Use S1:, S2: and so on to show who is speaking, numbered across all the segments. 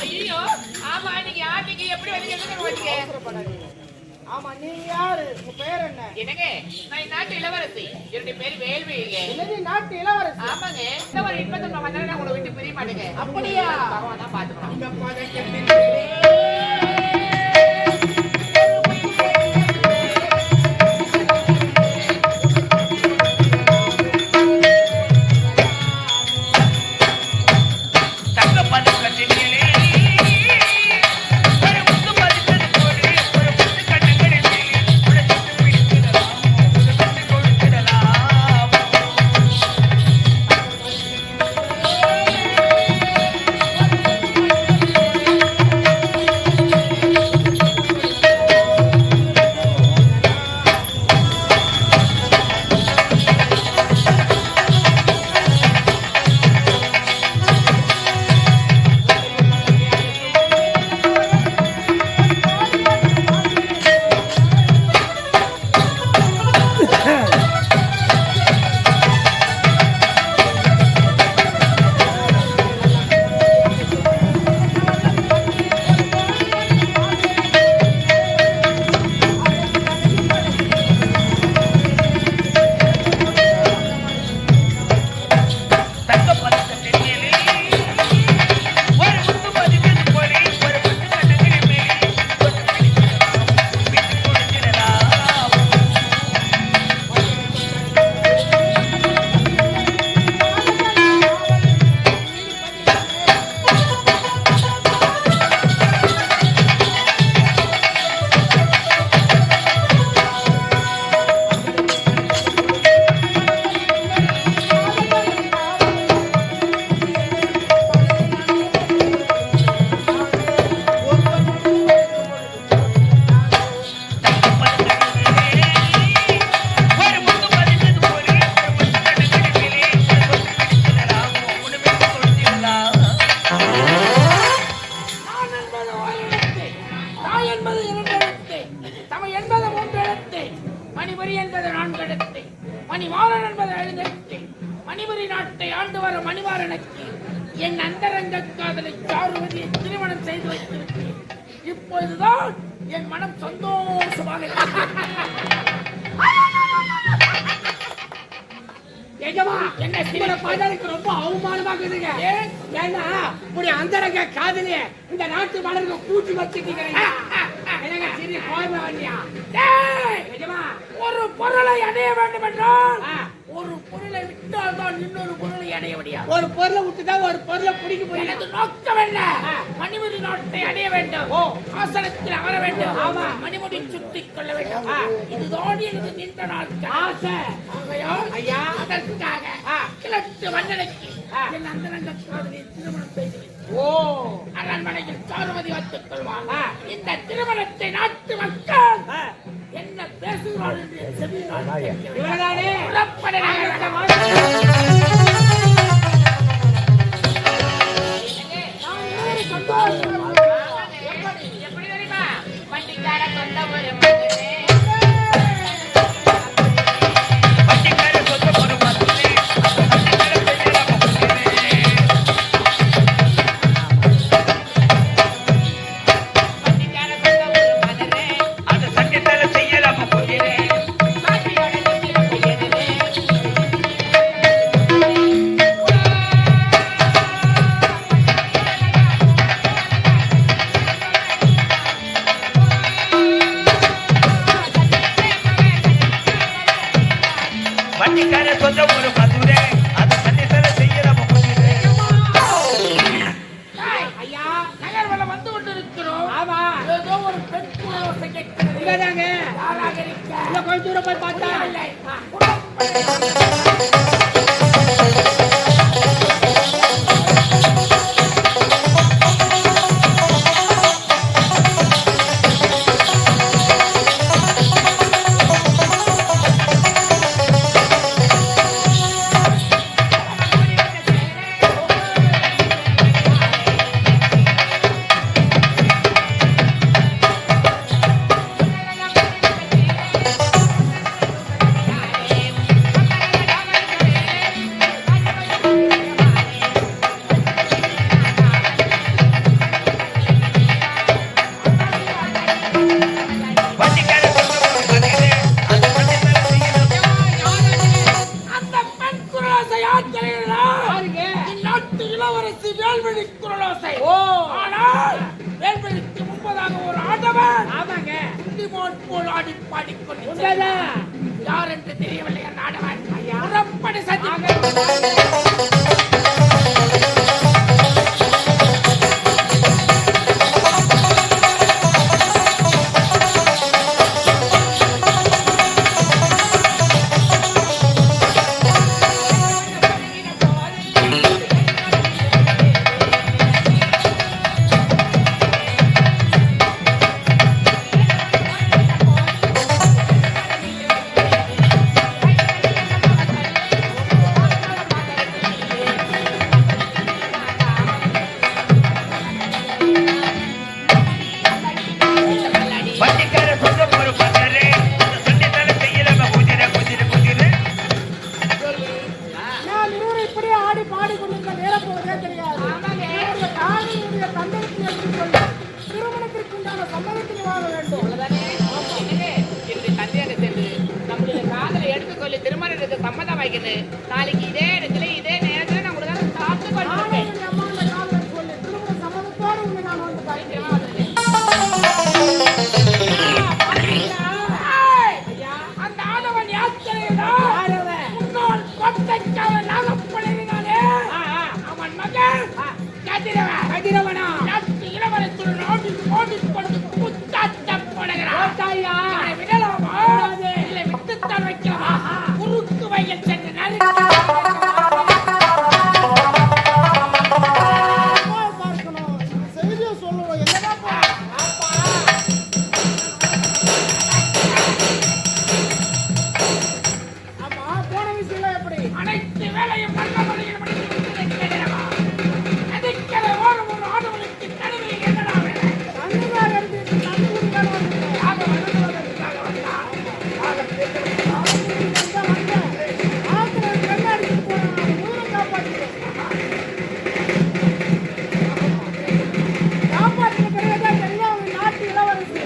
S1: ஐயோ ஆமா நீங்க யார் நீங்க எப்படி வந்து
S2: ஆமா நீ யாரு உங்க பேர் என்ன?
S1: என்னங்க நான் நாட்டு இளவரசி என்னுடைய பேர் வேல்விழிங்க.
S2: என்னது நாட்டு இளவரசி?
S1: ஆமாங்க இந்த ஒரு இன்பத்தை நான் வந்தாலும் உங்களை விட்டு பிரிய மாட்டேங்க.
S2: அப்படியா?
S1: பகவான் தான் பாத்துக்கணும். மணிபுரி நாட்டை ஆண்டு வர மணிவாரனுக்கு என் அந்தரங்க காதலை சாருவதியை திருமணம் செய்து வைத்திருக்கிறேன். இப்பொழுதுதான் என் மனம் சந்தோஷமாக என்ன சில பாடலுக்கு ரொம்ப அவமானமாக இருக்குங்க. ஏன்னா உடைய அந்தரங்க காதலிய இந்த நாட்டு மலருக்கு கூட்டி வச்சுட்டீங்க. சிறிய கோபம் ஒரு பொருளை அடைய வேண்டும் என்றால் ஒரு பொருளை விட்டால் தான் இன்னொரு பொருளை அடைய முடியாது. ஒரு பொருளை விட்டுதான் ஒரு பொருளை பிடிக்க போய் நோக்கம் என்ன? மணிமுடி நாட்டை அடைய வேண்டும், ஆசனத்தில் அமர வேண்டும், மணிமுடி சுற்றிக் கொள்ள வேண்டும். இதுதான் எனக்கு நீண்ட நாள் ஆசை. ஐயா அதற்காக கிழக்கு மன்னனுக்கு என் அந்தரங்க காதலியை திருமணம் செய்து அரண்மனையில் சாருமதி வைத்துக் கொள்வாங்க. இந்த திருமணத்தை நாட்டு மக்கள் என்ன பேசுகிறாள் என்று செவியினாலே எப்படி தெரியுமா? வண்டிக்கார சொந்த ஒரு கொஞ்சம் தூரம் போய் பார்த்தா சீமான் போல் ஆடி பாடிக்கொண்டு யார் என்று தெரியவில்லை அந்த ஆடவன் புறப்படு சதி.
S2: நான் இருவரும் இப்படியே ஆடி பாடி கொண்டிருந்த நேரம் போவதே தெரியாது. என்னுடைய தாயினுடைய தந்தைக்கு என்று சொல்லி திருமணத்திற்கு உண்டான சம்மதத்தில் வாழ வேண்டும்.
S3: நாளைக்கு இதே இடத்துல இதே நேரத்துல நான் உங்களுக்கு சாப்பிட்டு
S2: நானே
S3: பண்ணுவேன்.
S2: என் அம்மாவுடைய காதலை சொல்லி திருமண சம்மதத்தோடு உன்னை நான் வந்து பார்க்கிறேன்.
S1: அந்த ஆடவன் யாத்திரையிடா முன்னாள் கொட்டைக்காவல் நாகப்படையினாலே அவன் மகன் கதிரவனா இளவரசுடன் ஓடிக்கொண்டு குத்தாட்டம் போடுகிறான். விடலாமா இல்லை விட்டுத்தான் வைக்கலாமா? குறுக்கு வயல் சென்று
S2: பார்க்கணும், செய்தியை சொல்லணும். என்னடா ஆமா, போன விஷயம் எப்படி?
S1: அனைத்து வேலையும் மன்னமலையில் நதிக்கரை ஓடும் ஒரு ஆடவனுக்கு நடுவில் என்னடா வேலை?
S2: தண்ணிக்காக இருந்து தண்ணி குடிக்காத வந்துட்டேன்.
S1: யாக வருவதற்காக வந்தான்.
S2: ஆத்திரம் கண்ணாடி போறான், ஊரை காப்பாற்றிட்டேன். காப்பாற்றின பிறகுதான் தெரியும் அவங்க நாட்டு இளவரசி.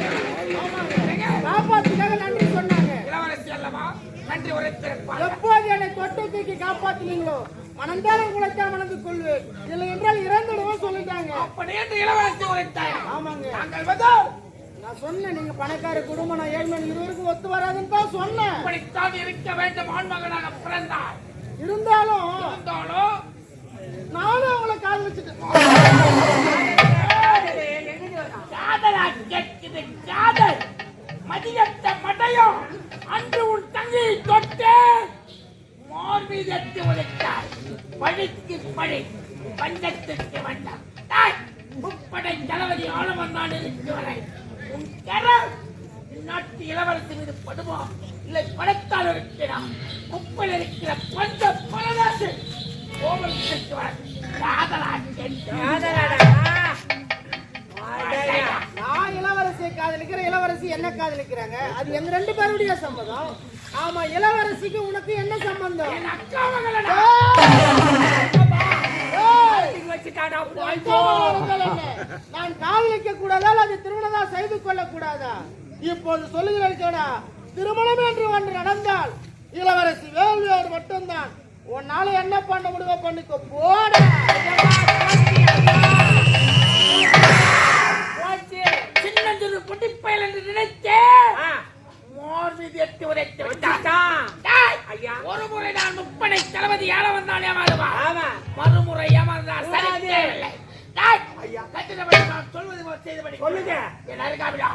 S2: காப்பாற்றினாங்க, நன்றி சொன்னாங்க.
S1: இளவரசி அல்லவா நன்றி உரைத்திருப்பார்.
S2: எப்போது என்னை தொட்டை தூக்கி காப்பாற்றினீங்களோ மனந்தாரம் குலைத்தான் மணந்து கொள்வேன், இல்லை என்றால் இறந்துடுவோம் சொல்லிட்டாங்க.
S1: அப்படி என்று இளவரசி உரைத்தார்.
S2: ஆமாங்க,
S1: நாங்கள் வந்து
S2: நான் சொன்னேன் நீங்க பணக்கார குடும்பம், நான் ஏழ்மன் இருவருக்கும் ஒத்து வராதுன்னு தான் சொன்னேன்.
S1: இப்படித்தான் இருக்க வேண்டும். ஆண்மகனாக பிறந்தார்
S2: இருந்தாலும்
S1: இருந்தாலும்
S2: நானும் அவங்களை காதலிச்சுட்டேன்.
S1: காதலா கேட்குது காதல் மதியத்த மடையும் அன்று உன் தங்கையை தொட்டு மார்மீதத்தை உழைத்தார். பழிக்கு பழி பஞ்சத்திற்கு வந்தார். முப்படை தளபதி ஆளவந்தான் இருக்கு வரை உன் கரம் நாட்டு இளவரசி மீது படுமோ இல்லை படத்தால் இருக்கிறான். குப்பையில் இருக்கிற பஞ்ச பரதாசு கோபத்திற்கு வர காதலா
S2: நான் இளவரசியை காதலிக்கிறேன், இளவரசி என்ன காதலிக்கிறாங்க. அது எங்க ரெண்டு பேருடைய சம்மதம். ஆமா, இளவரசிக்கு உனக்கு என்ன சம்பந்தம்?
S1: என் அக்கா மகளடா.
S2: நான் காதலிக்க கூடாதா அது திருமணம் தான் செய்து கொள்ள கூடாதா? இப்போது சொல்லுகிறேன், திருமணம் என்று ஒன்று நடந்தால் இளவரசி வேல்வியோடு மட்டும்தான். உன்னால என்ன பண்ண முடியுமோ பண்ணிக்கோ, போட.
S1: சின்னஞ்சிறு குட்டிப்பயல் என்று நினைத்தேன். மோர் மீது எட்டு உரைத்து விட்டான். ஒரு முறை நான் முப்படை தளபதி ஏழ வந்தால் ஏமாறுவா, மறுமுறை ஏமாறுதான் சரித்திரமில்லை. நான் சொல்வது போல் செய்தபடி சொல்லுங்க. என் அருகாமிடா